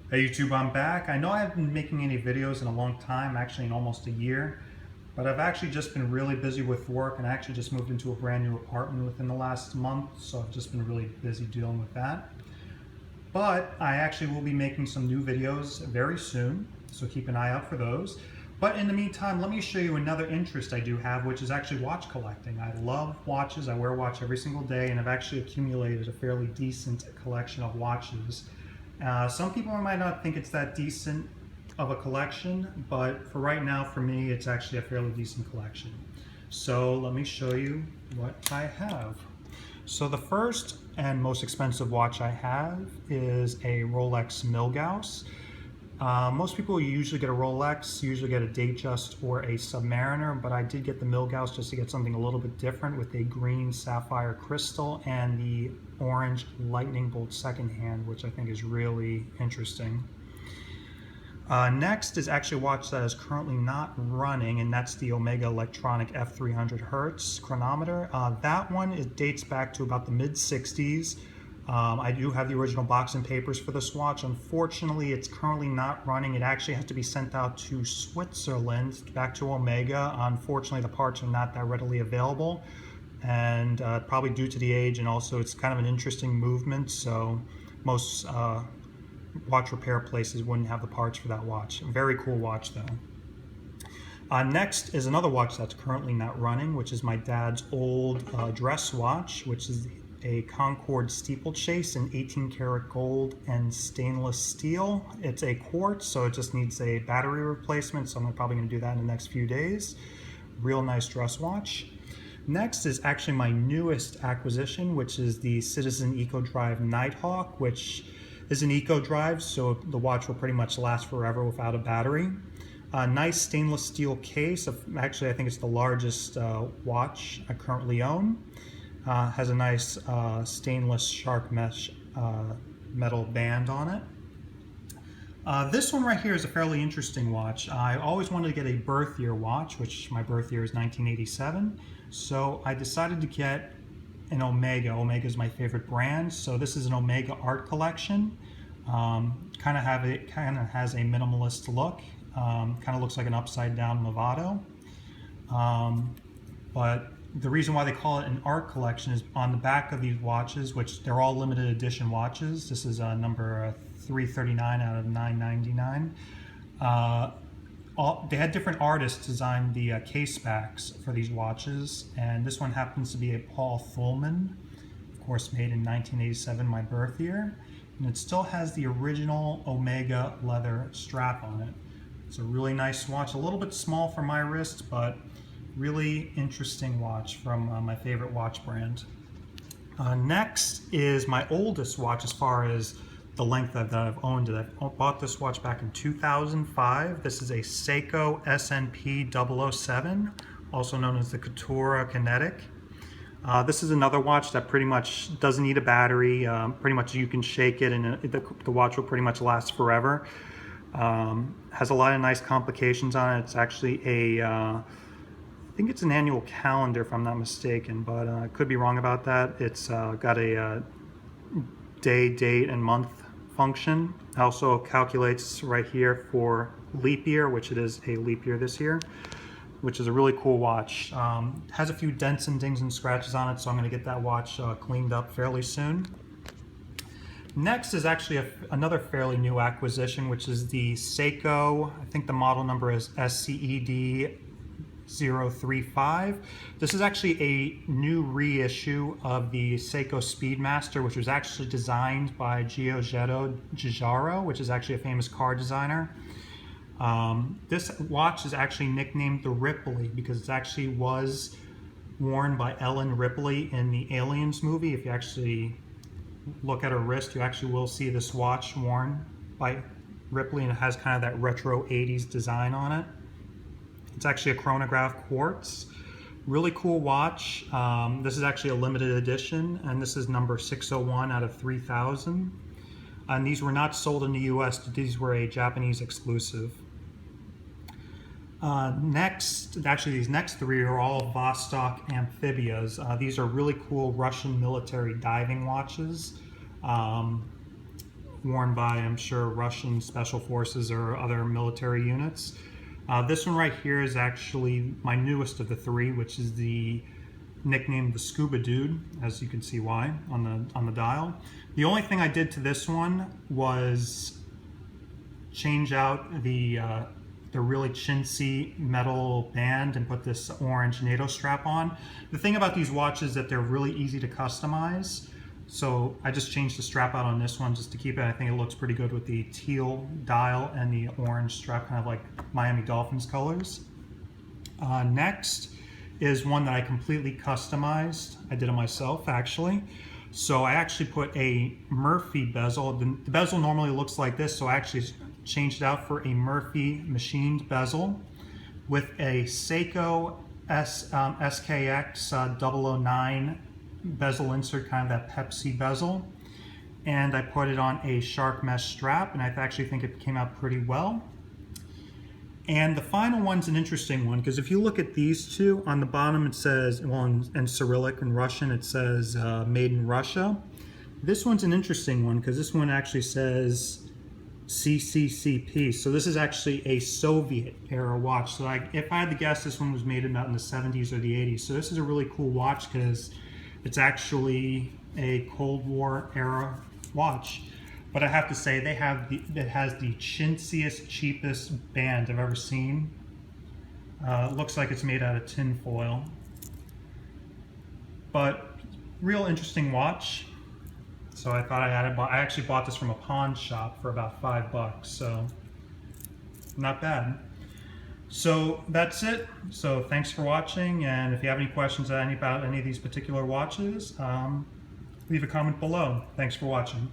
Hey YouTube, I'm back. I know I haven't been making any videos in a long time, actually in almost a year, but I've actually just been really busy with work, and I actually just moved into a brand new apartment within the last month, so I've just been really busy dealing with that. But I actually will be making some new videos very soon, so keep an eye out for those. But in the meantime, let me show you another interest I do have, which is actually watch collecting. I love watches. I wear a watch every single day, and I've actually accumulated a fairly decent collection of watches. Some people might not think it's that decent of a collection, but for right now, for me, it's actually a fairly decent collection. So let me show you what I have. So the first and most expensive watch I have is a Rolex Milgauss. Most people usually get a Rolex, usually get a Datejust or a Submariner, but I did get the Milgauss just to get something a little bit different with a green sapphire crystal and the orange lightning bolt second hand, which I think is really interesting. Next is actually a watch that is currently not running, and that's the Omega Electronic F300 Hertz chronometer. That one, it dates back to about the mid-60s. I do have the original box and papers for this watch. Unfortunately, it's currently not running. It actually has to be sent out to Switzerland, back to Omega. Unfortunately, the parts are not that readily available, and probably due to the age, and also it's kind of an interesting movement, so most watch repair places wouldn't have the parts for that watch. Very cool watch though. Next is another watch that's currently not running, which is my dad's old dress watch, which is a Concord steeplechase in 18 karat gold and stainless steel. It's a quartz, so it just needs a battery replacement, so I'm probably going to do that in the next few days. Real nice dress watch. Next is actually my newest acquisition, which is the Citizen Eco Drive Nighthawk, which is an eco drive, so the watch will pretty much last forever without a battery. Nice stainless steel case. Actually, I think it's the largest watch I currently own. Has a nice stainless shark mesh metal band on it. This one right here is a fairly interesting watch. I always wanted to get a birth year watch, which my birth year is 1987. So I decided to get an Omega. Omega is my favorite brand. So this is an Omega art collection. Kind of has a minimalist look. Kind of looks like an upside down Movado. But the reason why they call it an art collection is on the back of these watches, which they're all limited edition watches. This is number 339 out of 999. They had different artists design the case backs for these watches, and this one happens to be a Paul Thullman, of course made in 1987, my birth year, and it still has the original Omega leather strap on it. It's a really nice watch, a little bit small for my wrist, but really interesting watch from my favorite watch brand. Next is my oldest watch as far as the length that I've owned it. I bought this watch back in 2005. This is a Seiko SNP 007, also known as the Couture Kinetic. This is another watch that pretty much doesn't need a battery. Pretty much you can shake it and the watch will pretty much last forever. Has a lot of nice complications on it. It's actually I think it's an annual calendar if I'm not mistaken, but I could be wrong about that. It's got a day, date, and month function. Also calculates right here for leap year, which it is a leap year this year, which is a really cool watch. Has a few dents and dings and scratches on it, so I'm going to get that watch cleaned up fairly soon. Next is actually another fairly new acquisition, which is the Seiko, I think the model number is SCED 035. This is actually a new reissue of the Seiko Speedmaster, which was actually designed by Giorgetto Giugiaro, which is actually a famous car designer. This watch is actually nicknamed the Ripley because it actually was worn by Ellen Ripley in the Aliens movie. If you actually look at her wrist, you actually will see this watch worn by Ripley, and it has kind of that retro 80s design on it. It's actually a chronograph quartz. Really cool watch. This is actually a limited edition, and this is number 601 out of 3000. And these were not sold in the US, these were a Japanese exclusive. These next three are all Vostok Amphibias. These are really cool Russian military diving watches. worn by, I'm sure, Russian special forces or other military units. This one right here is actually my newest of the three, which is the nicknamed the Scuba Dude, as you can see why on the dial. The only thing I did to this one was change out the really chintzy metal band and put this orange NATO strap on. The thing about these watches is that they're really easy to customize. So I just changed the strap out on this one just to keep it. I think it looks pretty good with the teal dial and the orange strap, kind of like Miami Dolphins colors. Next is one that I completely customized. I did it myself, actually. So I actually put a Murphy bezel. The bezel normally looks like this, so I actually changed it out for a Murphy machined bezel with a Seiko SKX 009 bezel insert, kind of that Pepsi bezel. And I put it on a shark mesh strap, and I actually think it came out pretty well. And the final one's an interesting one, because if you look at these two, on the bottom it says, well, in Cyrillic and Russian, it says made in Russia. This one's an interesting one, because this one actually says CCCP. So this is actually a Soviet era watch. So if I had to guess, this one was made about in the 70s or the 80s. So this is a really cool watch because it's actually a Cold War era watch. But I have to say, it has the chintziest, cheapest band I've ever seen. It looks like it's made out of tin foil. But real interesting watch. So I thought I actually bought this from a pawn shop for about $5, so not bad. So that's it. So thanks for watching, and if you have any questions about any of these particular watches, leave a comment below. Thanks for watching.